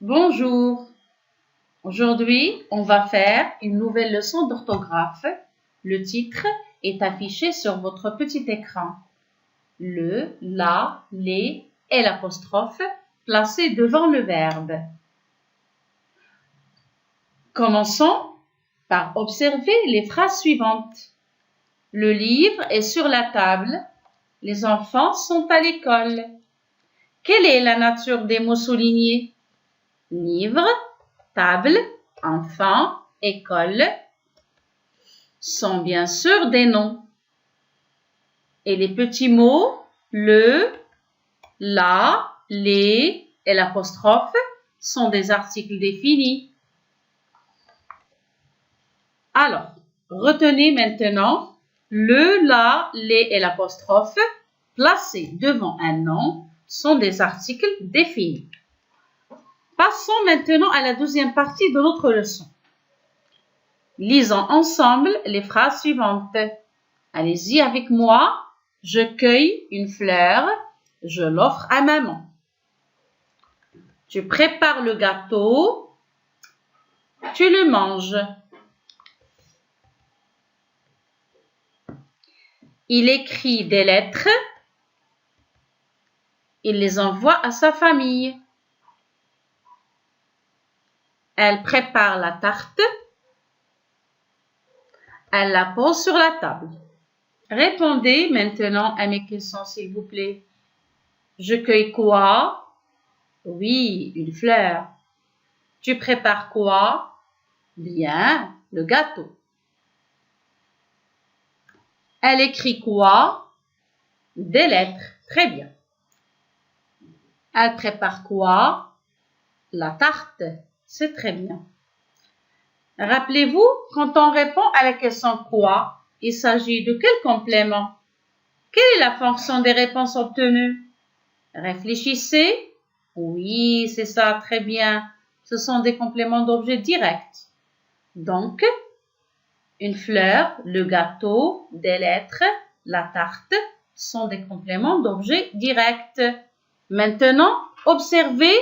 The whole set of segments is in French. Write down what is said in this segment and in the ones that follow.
Bonjour. Aujourd'hui, on va faire une nouvelle leçon d'orthographe. Le titre est affiché sur votre petit écran. Le, la, les et l'apostrophe placés devant le verbe. Commençons par observer les phrases suivantes. Le livre est sur la table. Les enfants sont à l'école. Quelle est la nature des mots soulignés? Livre, table, enfant, école sont bien sûr des noms. Et les petits mots, le, la, les et l'apostrophe sont des articles définis. Alors, retenez maintenant le, la, les et l'apostrophe placés devant un nom sont des articles définis. Passons maintenant à la deuxième partie de notre leçon. Lisons ensemble les phrases suivantes. Allez-y avec moi. Je cueille une fleur, je l'offre à maman. Tu prépares le gâteau, tu le manges. Il écrit des lettres, il les envoie à sa famille. Elle prépare la tarte. Elle la pose sur la table. Répondez maintenant à mes questions, s'il vous plaît. Je cueille quoi? Oui, une fleur. Tu prépares quoi? Bien, le gâteau. Elle écrit quoi? Des lettres. Très bien. Elle prépare quoi? La tarte. C'est très bien. Rappelez-vous, quand on répond à la question quoi, il s'agit de quel complément? Quelle est la fonction des réponses obtenues? Réfléchissez. Oui, c'est ça, très bien. Ce sont des compléments d'objets directs. Donc, une fleur, le gâteau, des lettres, la tarte sont des compléments d'objets directs. Maintenant, observez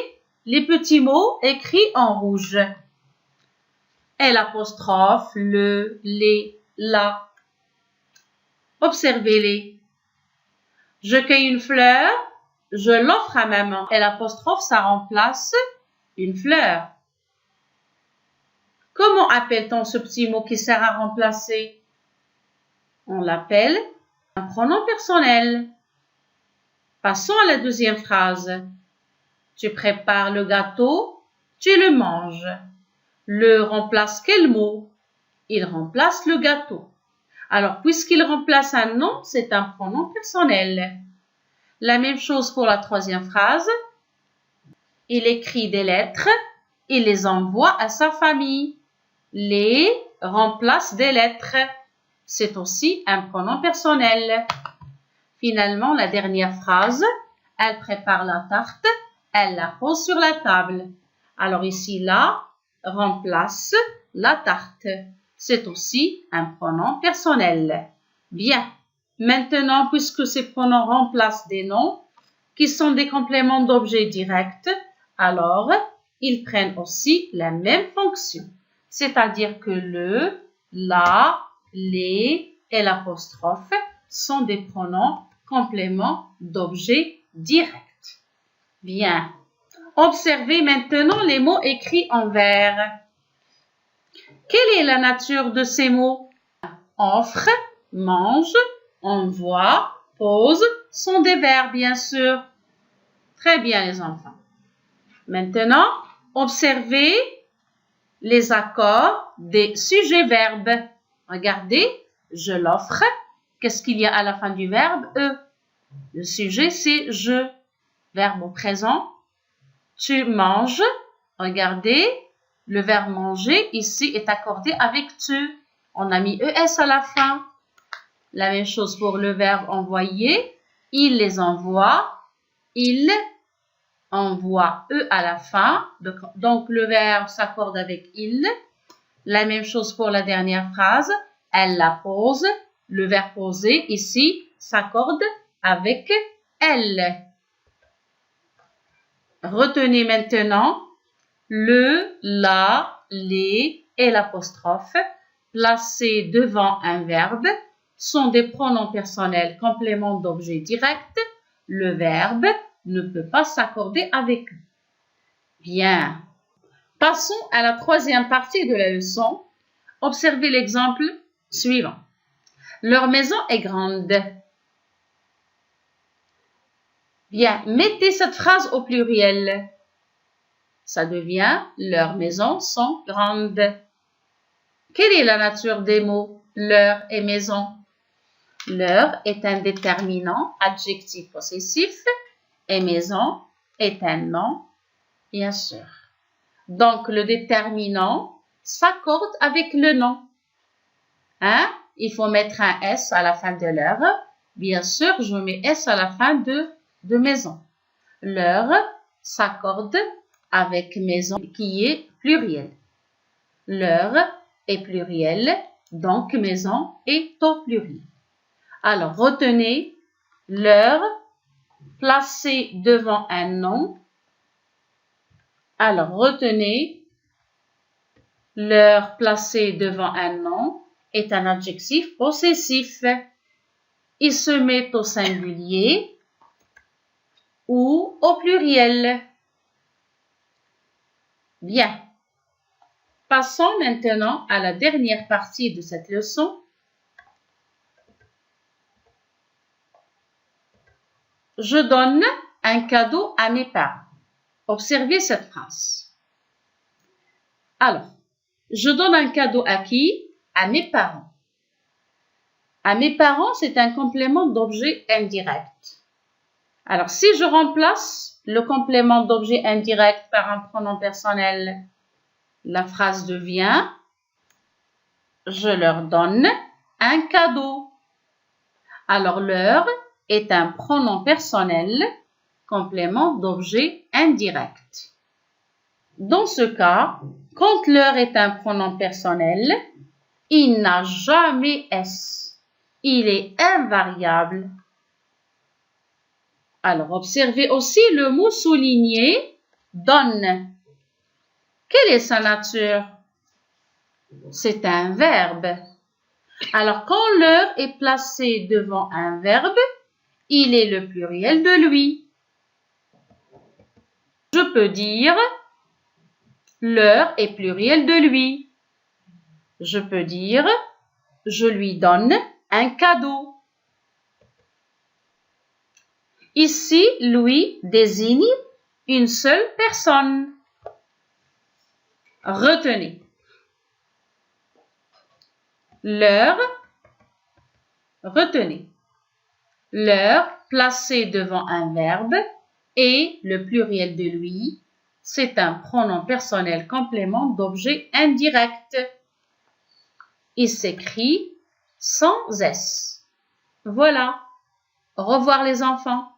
les petits mots écrits en rouge. Et l'apostrophe, le, les, la. Observez-les. Je cueille une fleur, je l'offre à maman. Et l'apostrophe, ça remplace une fleur. Comment appelle-t-on ce petit mot qui sert à remplacer? On l'appelle un pronom personnel. Passons à la deuxième phrase. Tu prépares le gâteau, tu le manges. Le remplace quel mot? Il remplace le gâteau. Alors, puisqu'il remplace un nom, c'est un pronom personnel. La même chose pour la troisième phrase. Il écrit des lettres, il les envoie à sa famille. Les remplace des lettres. C'est aussi un pronom personnel. Finalement, la dernière phrase. Elle prépare la tarte, elle la pose sur la table. Alors ici, là, remplace la tarte. C'est aussi un pronom personnel. Bien. Maintenant, puisque ces pronoms remplacent des noms qui sont des compléments d'objets directs, alors ils prennent aussi la même fonction. C'est-à-dire que le, la, les et l'apostrophe sont des pronoms compléments d'objets directs. Bien. Observez maintenant les mots écrits en vert. Quelle est la nature de ces mots? Offre, mange, envoie, pose sont des verbes, bien sûr. Très bien, les enfants. Maintenant, observez les accords des sujets-verbes. Regardez, je l'offre. Qu'est-ce qu'il y a à la fin du verbe? E. Le sujet, c'est je. Verbe au présent. Tu manges. Regardez, le verbe manger ici est accordé avec tu. On a mis ES à la fin. La même chose pour le verbe envoyer. Il les envoie. Il envoie E à la fin. Donc, le verbe s'accorde avec il. La même chose pour la dernière phrase. Elle la pose. Le verbe poser ici s'accorde avec elle. Retenez maintenant Le, la, les et l'apostrophe placés devant un verbe sont des pronoms personnels compléments d'objet direct. Le verbe ne peut pas s'accorder avec eux. Bien. Passons à la troisième partie de la leçon. Observez l'exemple suivant. Leur maison est grande. Bien, mettez cette phrase au pluriel. Ça devient « leurs maisons sont grandes ». Quelle est la nature des mots « leur » et « maison » ? Leur est un déterminant adjectif possessif et maison est un nom, bien sûr. Donc, le déterminant s'accorde avec le nom. Il faut mettre un S à la fin de leur. Bien sûr, je mets S à la fin de maison. Leur s'accorde avec maison qui est pluriel. Leur est pluriel, donc maison est au pluriel. Alors, retenez leur placé devant un nom. Alors, retenez leur placé devant un nom est un adjectif possessif. Il se met au singulier ou au pluriel. Bien. Passons maintenant à la dernière partie de cette leçon. Je donne un cadeau à mes parents. Observez cette phrase. Alors, je donne un cadeau à qui? À mes parents. À mes parents, c'est un complément d'objet indirect. Alors, si je remplace le complément d'objet indirect par un pronom personnel, la phrase devient « Je leur donne un cadeau ». Alors, leur est un pronom personnel, complément d'objet indirect. Dans ce cas, quand leur est un pronom personnel, il n'a jamais S. Il est invariable. Alors, observez aussi le mot souligné « donne ». Quelle est sa nature? C'est un verbe. Alors, quand leur est placé devant un verbe, il est le pluriel de lui. Je peux dire leur est pluriel de lui. Je peux dire je lui donne un cadeau. Ici, lui désigne une seule personne. Retenez. Leur, retenez. Leur placé devant un verbe et le pluriel de lui, c'est un pronom personnel complément d'objet indirect. Il s'écrit sans S. Voilà. Au revoir les enfants.